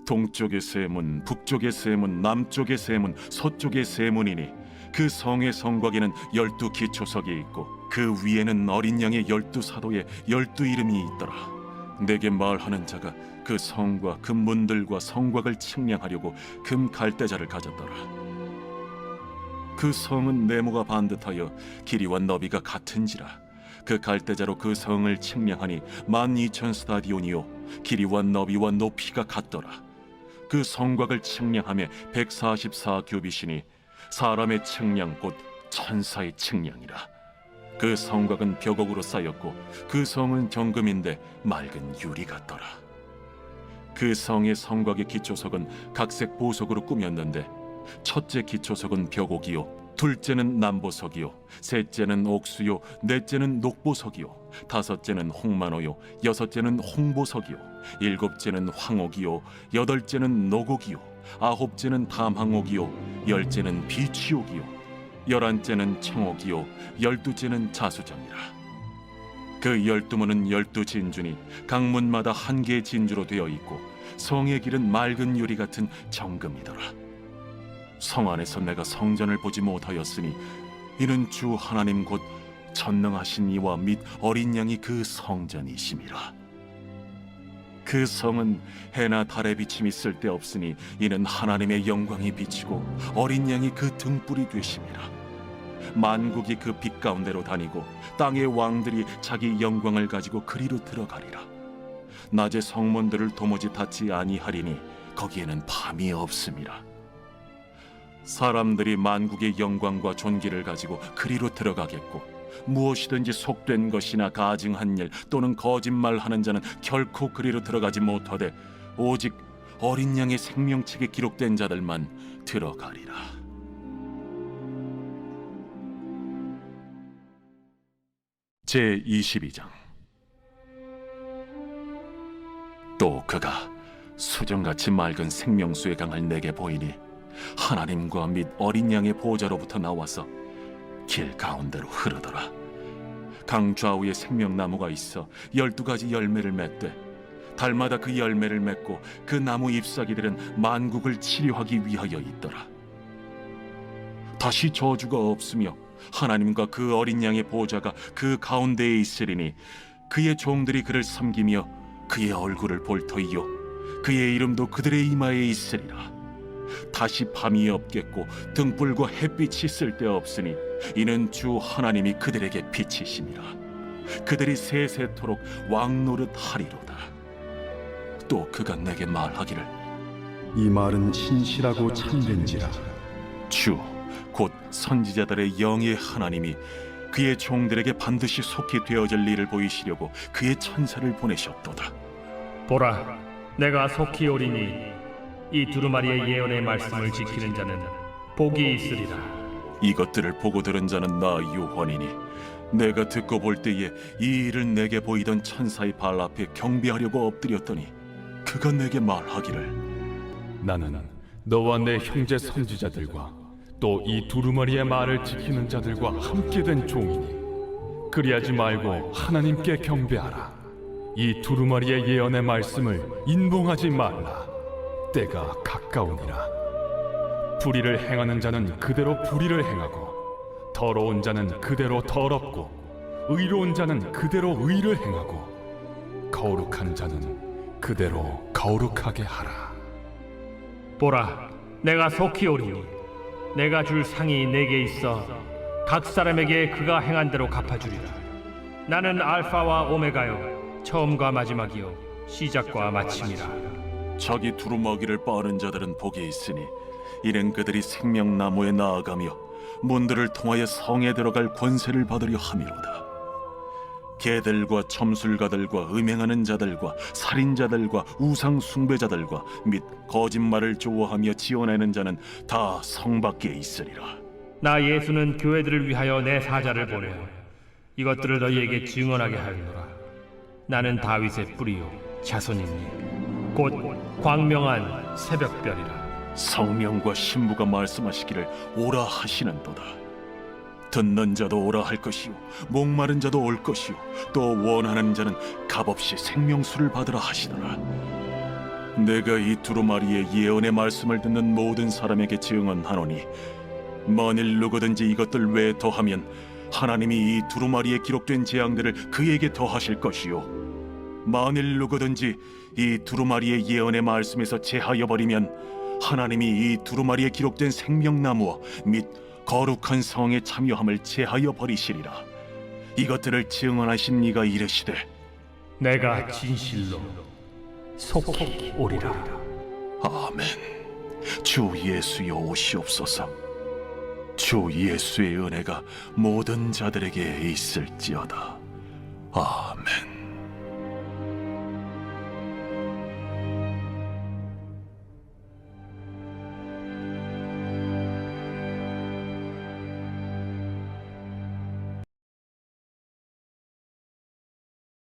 동쪽의 세 문, 북쪽의 세 문, 남쪽의 세 문, 서쪽의 세 문이니 그 성의 성곽에는 12기초석이 있고 그 위에는 어린 양의 12사도의 12이름이 있더라. 내게 말하는 자가 그 성과 그 문들과 성곽을 측량하려고 금 갈대자를 가졌더라. 그 성은 네모가 반듯하여 길이와 너비가 같은지라. 그 갈대자로 그 성을 측량하니 12,000 스타디온이요 길이와 너비와 높이가 같더라. 그 성곽을 측량하며 144 규빗이니 사람의 측량 곧 천사의 측량이라. 그 성곽은 벽옥으로 쌓였고 그 성은 정금인데 맑은 유리 같더라. 그 성의 성곽의 기초석은 각색 보석으로 꾸몄는데 첫째 기초석은 벽옥이요 둘째는 남보석이요 셋째는 옥수요 넷째는 녹보석이요 다섯째는 홍만호요 여섯째는 홍보석이요 일곱째는 황옥이요 여덟째는 노곡이요 아홉째는 담항옥이요 열째는 비취옥이요 11째는 청옥이요 12째는 자수정이라. 그 12문은 12진주니 각 문마다 한 개의 진주로 되어 있고 성의 길은 맑은 유리 같은 정금이더라. 성 안에서 내가 성전을 보지 못하였으니 이는 주 하나님 곧 전능하신 이와 및 어린 양이 그 성전이심이라. 그 성은 해나 달의 비침이 쓸데없으니 이는 하나님의 영광이 비치고 어린 양이 그 등불이 되심이라. 만국이 그 빛 가운데로 다니고 땅의 왕들이 자기 영광을 가지고 그리로 들어가리라. 낮에 성문들을 도무지 닫지 아니하리니 거기에는 밤이 없음이라. 사람들이 만국의 영광과 존귀를 가지고 그리로 들어가겠고 무엇이든지 속된 것이나 가증한 일 또는 거짓말하는 자는 결코 그리로 들어가지 못하되 오직 어린 양의 생명책에 기록된 자들만 들어가리라. 제22장. 또 그가 수정같이 맑은 생명수의 강을 내게 보이니 하나님과 및 어린 양의 보좌로부터 나와서 길 가운데로 흐르더라. 강 좌우에 생명나무가 있어 12가지 열매를 맺되 달마다 그 열매를 맺고 그 나무 잎사귀들은 만국을 치료하기 위하여 있더라. 다시 저주가 없으며 하나님과 그 어린 양의 보좌가 그 가운데에 있으리니 그의 종들이 그를 섬기며 그의 얼굴을 볼 터이요 그의 이름도 그들의 이마에 있으리라. 다시 밤이 없겠고 등불과 햇빛이 쓸데없으니 이는 주 하나님이 그들에게 빛이심이라. 그들이 세세토록 왕노릇 하리로다. 또 그가 내게 말하기를 이 말은 신실하고 참된지라. 주 곧 선지자들의 영의 하나님이 그의 종들에게 반드시 속히 되어질 일을 보이시려고 그의 천사를 보내셨도다. 보라, 내가 속히 오리니 이 두루마리의 예언의 말씀을 지키는 자는 복이 있으리라. 이것들을 보고 들은 자는 나 요한이니 내가 듣고 볼 때에 이 일을 내게 보이던 천사의 발 앞에 경배하려고 엎드렸더니 그가 내게 말하기를 나는 너와 내 형제 선지자들과 또 이 두루마리의 말을 지키는 자들과 함께 된 종이니 그리하지 말고 하나님께 경배하라. 이 두루마리의 예언의 말씀을 인봉하지 말라. 때가 가까우니라. 불의를 행하는 자는 그대로 불의를 행하고 더러운 자는 그대로 더럽고 의로운 자는 그대로 의를 행하고 거룩한 자는 그대로 거룩하게 하라. 보라, 내가 속히 오리니 내가 줄 상이 내게 있어 각 사람에게 그가 행한 대로 갚아주리라. 나는 알파와 오메가요 처음과 마지막이요 시작과 마침이라. 자기 두루마기를 빠는 자들은 복이 있으니 이는 그들이 생명나무에 나아가며 문들을 통하여 성에 들어갈 권세를 받으려 함이로다. 개들과 점술가들과 음행하는 자들과 살인자들과 우상 숭배자들과 및 거짓말을 좋아하며 지어내는 자는 다 성 밖에 있으리라. 나 예수는 교회들을 위하여 내 사자를 보내어 이것들을 너희에게 증언하게 하리노라. 나는 다윗의 뿌리요 자손이니 곧 광명한 새벽별이라. 성령과 신부가 말씀하시기를 오라 하시는도다. 듣는 자도 오라 할 것이요 목마른 자도 올 것이요 또 원하는 자는 값없이 생명수를 받으라 하시더라. 내가 이 두루마리의 예언의 말씀을 듣는 모든 사람에게 증언하노니 만일 누구든지 이것들 외에 더하면 하나님이 이 두루마리에 기록된 재앙들을 그에게 더하실 것이요 만일 누구든지 이 두루마리의 예언의 말씀에서 제하여 버리면 하나님이 이 두루마리에 기록된 생명나무와 및 거룩한 성에 참여함을 제하여 버리시리라. 이것들을 증언하신 이가 이르시되 내가 진실로 속히 오리라. 아멘. 주 예수여 오시옵소서. 주 예수의 은혜가 모든 자들에게 있을지어다. 아멘.